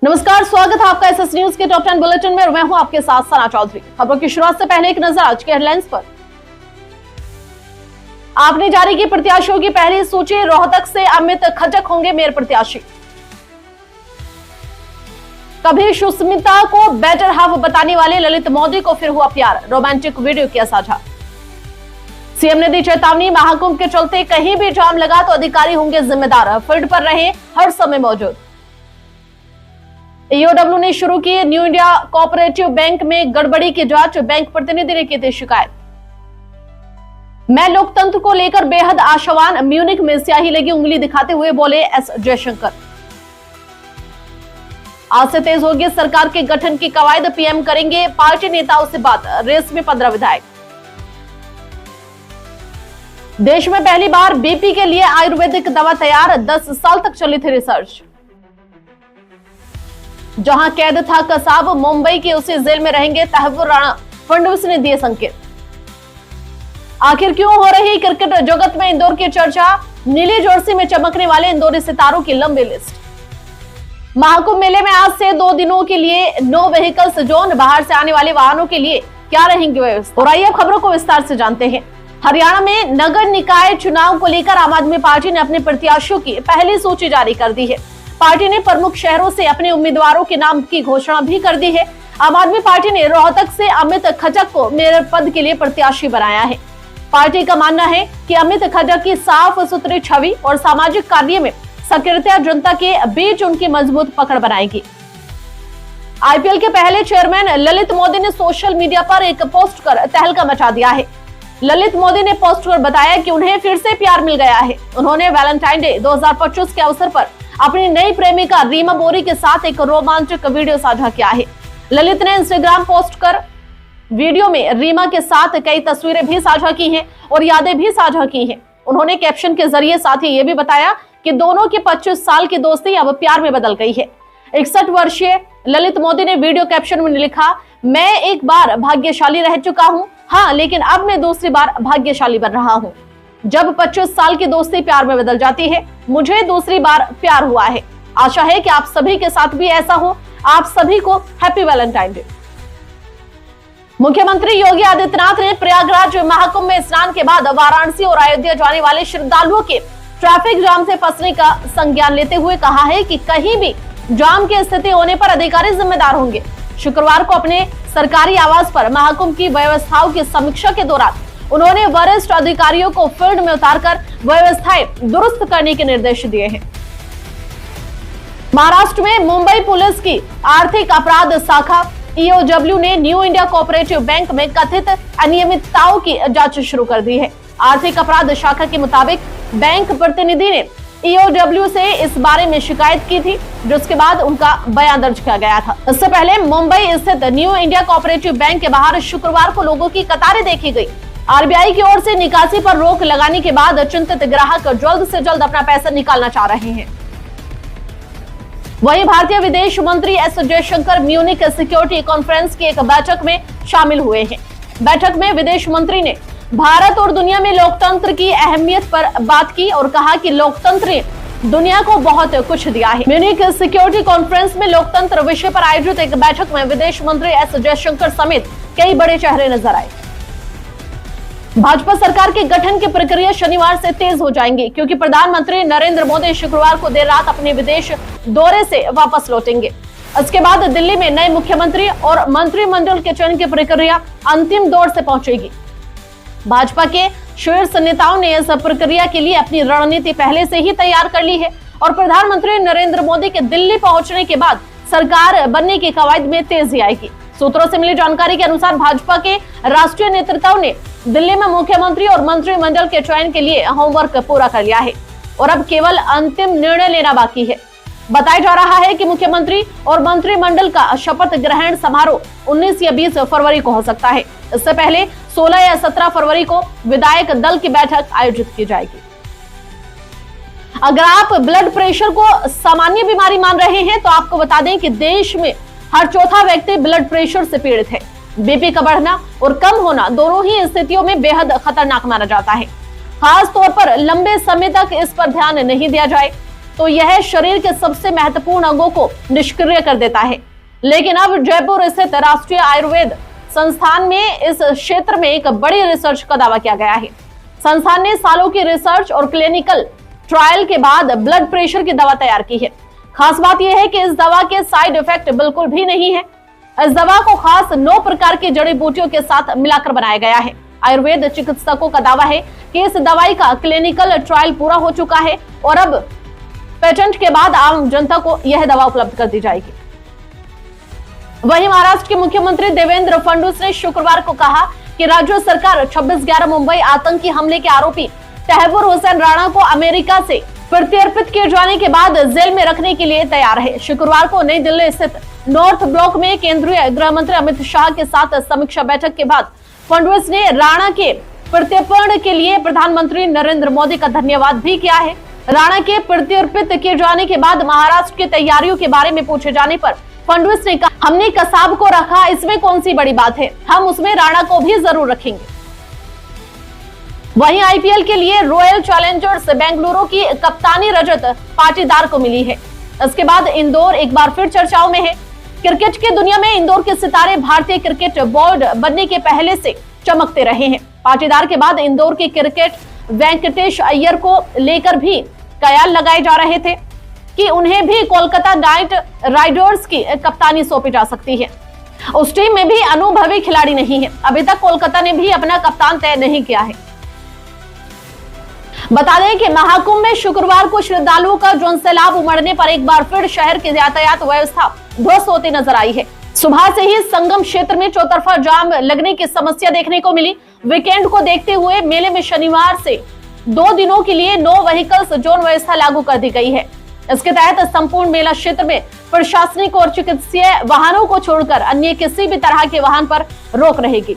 नमस्कार, स्वागत है आपका एसएस न्यूज के टॉप 10 बुलेटिन में। मैं हूं आपके साथ सना चौधरी। खबरों की शुरुआत से पहले एक नजर आज के हेडलाइंस पर। आपने जारी की प्रत्याशियों की पहली सूची। रोहतक से अमित खजक होंगे मेयर प्रत्याशी। कभी सुष्मिता को बेटर हाफ बताने वाले ललित मोदी को फिर हुआ प्यार। रोमांटिक वीडियो किया साझा। सीएम ने दी चेतावनी, महाकुंभ के चलते कहीं भी जाम लगा तो अधिकारी होंगे जिम्मेदार, फील्ड पर रहे हर समय मौजूद। ईओडब्ल्यू ने शुरू की न्यू इंडिया कोऑपरेटिव बैंक में गड़बड़ी की जांच। बैंक प्रतिनिधि ने की थी शिकायत। मैं लोकतंत्र को लेकर बेहद आशावान, म्यूनिख में स्याही लगी उंगली दिखाते हुए बोले एस जयशंकर। आज से तेज होगी सरकार के गठन की कवायद, पीएम करेंगे पार्टी नेताओं से बात। रेस में 15 विधायक। देश में पहली बार बीपी के लिए आयुर्वेदिक दवा तैयार, 10 साल तक चली थी रिसर्च। जहां कैद था कसाब, मुंबई की उसी जेल में रहेंगे तहव्वुर राणा, फडणवीस ने दिए संकेत। आखिर क्यों हो रही क्रिकेट जगत में इंदौर की चर्चा, नीली जर्सी में चमकने वाले इंदौरी सितारों की लंबी लिस्ट। महाकुंभ मेले में आज से 2 दिनों के लिए नो व्हीकल्स जोन, बाहर से आने वाले वाहनों के लिए क्या रहेंगी व्यवस्था। और आइए खबरों को विस्तार से जानते हैं। हरियाणा में नगर निकाय चुनाव को लेकर आम आदमी पार्टी ने अपने प्रत्याशियों की पहली सूची जारी कर दी है। पार्टी ने प्रमुख शहरों से अपने उम्मीदवारों के नाम की घोषणा भी कर दी है। आम आदमी पार्टी ने रोहतक से अमित खजक को मेयर पद के लिए प्रत्याशी बनाया है। पार्टी का मानना है कि अमित खजक की साफ सुथरी छवि और सामाजिक कार्य में सक्रियता जनता के बीच उनकी मजबूत पकड़ बनाएगी। आईपीएल के पहले चेयरमैन ललित मोदी ने सोशल मीडिया पर एक पोस्ट कर तहलका मचा दिया है। ललित मोदी ने पोस्ट कर बताया कि उन्हें फिर से प्यार मिल गया है। उन्होंने वैलेंटाइन डे 2025 के अवसर पर अपनी नई प्रेमिका रीमा बोरी के साथ एक रोमांचक वीडियो साझा किया है। ललित ने इंस्टाग्राम पोस्ट कर वीडियो में रीमा के साथ कई तस्वीरें भी साझा की हैं और यादें भी साझा की हैं। उन्होंने कैप्शन के जरिए साथ ही ये भी बताया कि दोनों की 25 साल की दोस्ती अब प्यार में बदल गई है। 61 वर्षीय ललित मोदी ने वीडियो कैप्शन में लिखा, मैं एक बार भाग्यशाली रह चुका हूँ, हाँ, लेकिन अब मैं दूसरी बार भाग्यशाली बन रहा हूँ। जब 25 साल की दोस्ती प्यार में बदल जाती है, मुझे दूसरी बार प्यार हुआ है। आशा है कि आप सभी के साथ भी ऐसा हो। आप सभी को हैप्पी वैलेंटाइन डे। मुख्यमंत्री योगी आदित्यनाथ ने प्रयागराज महाकुंभ में स्नान के बाद वाराणसी और अयोध्या जाने वाले श्रद्धालुओं के ट्रैफिक जाम से फंसने का संज्ञान लेते हुए कहा है कि कहीं भी जाम की स्थिति होने पर अधिकारी जिम्मेदार होंगे। शुक्रवार को अपने सरकारी आवास पर महाकुंभ की व्यवस्थाओं की समीक्षा के दौरान उन्होंने वरिष्ठ अधिकारियों को फील्ड में उतारकर व्यवस्थाएं दुरुस्त करने के निर्देश दिए हैं। महाराष्ट्र में मुंबई पुलिस की आर्थिक अपराध शाखा ईओडब्ल्यू ने न्यू इंडिया कोऑपरेटिव बैंक में कथित अनियमितताओं की जांच शुरू कर दी है। आर्थिक अपराध शाखा के मुताबिक बैंक प्रतिनिधि ने ईओडब्ल्यू से इस बारे में शिकायत की थी, जिसके बाद उनका बयान दर्ज किया गया था। इससे पहले मुंबई स्थित न्यू इंडिया कोऑपरेटिव बैंक के बाहर शुक्रवार को लोगों की कतारें देखी गई। आरबीआई की ओर से निकासी पर रोक लगाने के बाद चिंतित ग्राहक जल्द से जल्द अपना पैसा निकालना चाह रहे हैं। वहीं भारतीय विदेश मंत्री S Jaishankar Munich security conference की एक बैठक में शामिल हुए हैं। बैठक में विदेश मंत्री ने भारत और दुनिया में लोकतंत्र की अहमियत पर बात की और कहा कि लोकतंत्र ने दुनिया को बहुत कुछ दिया है। म्यूनिख सिक्योरिटी कॉन्फ्रेंस में लोकतंत्र विषय पर आयोजित एक बैठक में विदेश मंत्री एस जयशंकर समेत कई बड़े चेहरे नजर आए। भाजपा सरकार के गठन की प्रक्रिया शनिवार से तेज हो जाएंगी, क्योंकि प्रधानमंत्री नरेंद्र मोदी शुक्रवार को देर रात अपने विदेश दौरे से वापस लौटेंगे। इसके बाद दिल्ली में नए मुख्यमंत्री और मंत्रिमंडल के चयन की प्रक्रिया अंतिम दौर से पहुंचेगी। भाजपा के शीर्ष नेताओं ने इस प्रक्रिया के लिए अपनी रणनीति पहले से ही तैयार कर ली है और प्रधानमंत्री नरेंद्र मोदी के दिल्ली पहुंचने के बाद सरकार बनने की कवायद में तेजी आएगी। सूत्रों से मिली जानकारी के अनुसार भाजपा के राष्ट्रीय नेतृत्व ने दिल्ली में मुख्यमंत्री और मंत्रिमंडल के चयन के लिए होमवर्क पूरा कर लिया है और अब केवल अंतिम निर्णय लेना बाकी है। बताया जा रहा है कि मुख्यमंत्री और मंत्रिमंडल का शपथ ग्रहण समारोह 19 या 20 फरवरी को हो सकता है। इससे पहले 16 या 17 फरवरी को विधायक दल की बैठक आयोजित की जाएगी। अगर आप ब्लड प्रेशर को सामान्य बीमारी मान रहे हैं तो आपको बता दें कि देश में हर चौथा व्यक्ति ब्लड प्रेशर से पीड़ित है। बीपी का बढ़ना और कम होना दोनों ही स्थितियों में बेहद खतरनाक माना जाता है। खास तौर पर लंबे समय तक इस पर ध्यान नहीं दिया जाए तो यह शरीर के सबसे महत्वपूर्ण अंगों को निष्क्रिय कर देता है। लेकिन अब जयपुर स्थित राष्ट्रीय आयुर्वेद संस्थान में इस क्षेत्र में एक बड़ी रिसर्च का दावा किया गया है। संस्थान ने सालों की रिसर्च और क्लिनिकल ट्रायल के बाद ब्लड प्रेशर की दवा तैयार की है। खास बात यह है कि इस दवा के साइड इफेक्ट बिल्कुल भी नहीं है। इस दवा को खास 9 प्रकार की जड़ी बूटियों के साथ मिलाकर बनाया गया है। आयुर्वेद चिकित्सकों का दावा है कि इस दवाई का क्लिनिकल ट्रायल पूरा हो चुका है और अब पेटेंट के बाद आम जनता को यह दवा उपलब्ध कर दी जाएगी। वहीं महाराष्ट्र के मुख्यमंत्री देवेंद्र फडणवीस ने शुक्रवार को कहा कि राज्य सरकार 26/11 मुंबई आतंकी हमले के आरोपी तहव्वुर हुसैन राणा को अमेरिका से प्रत्यर्पित किए जाने के बाद जेल में रखने के लिए तैयार है। शुक्रवार को नई दिल्ली स्थित नॉर्थ ब्लॉक में केंद्रीय गृह मंत्री अमित शाह के साथ समीक्षा बैठक के बाद फडणवीस ने राणा के प्रत्यर्पण के लिए प्रधानमंत्री नरेंद्र मोदी का धन्यवाद भी किया है। राणा के प्रत्यर्पित किए जाने के बाद महाराष्ट्र की तैयारियों के बारे में पूछे जाने पर फडणवीस ने कहा, हमने कसाब को रखा, इसमें कौन सी बड़ी बात है, हम उसमें राणा को भी जरूर रखेंगे। वहीं आईपीएल के लिए रॉयल चैलेंजर्स बेंगलुरु की कप्तानी रजत पाटीदार को मिली है। इसके बाद इंदौर एक बार फिर चर्चाओं में है। क्रिकेट की दुनिया में इंदौर के सितारे भारतीय क्रिकेट बोर्ड बनने के पहले से चमकते रहे हैं। पाटीदार के बाद इंदौर के क्रिकेट वेंकटेश अय्यर को लेकर भी कयास लगाए जा रहे थे कि उन्हें भी कोलकाता नाइट राइडर्स की कप्तानी सौंपी जा सकती है। उस टीम में भी अनुभवी खिलाड़ी नहीं है। अभी तक कोलकाता ने भी अपना कप्तान तय नहीं किया है। बता दें कि महाकुंभ में शुक्रवार को श्रद्धालुओं का जनसैलाब उमड़ने पर एक बार फिर शहर की यातायात व्यवस्था ध्वस्त होती नजर आई है। सुबह से ही संगम क्षेत्र में चौतरफा जाम लगने की समस्या देखने को मिली। वीकेंड को देखते हुए मेले में शनिवार से 2 दिनों के लिए नो व्हीकल्स जोन व्यवस्था लागू कर दी गई है। इसके तहत संपूर्ण मेला क्षेत्र में प्रशासनिक और चिकित्सीय वाहनों को छोड़कर अन्य किसी भी तरह के वाहन पर रोक रहेगी।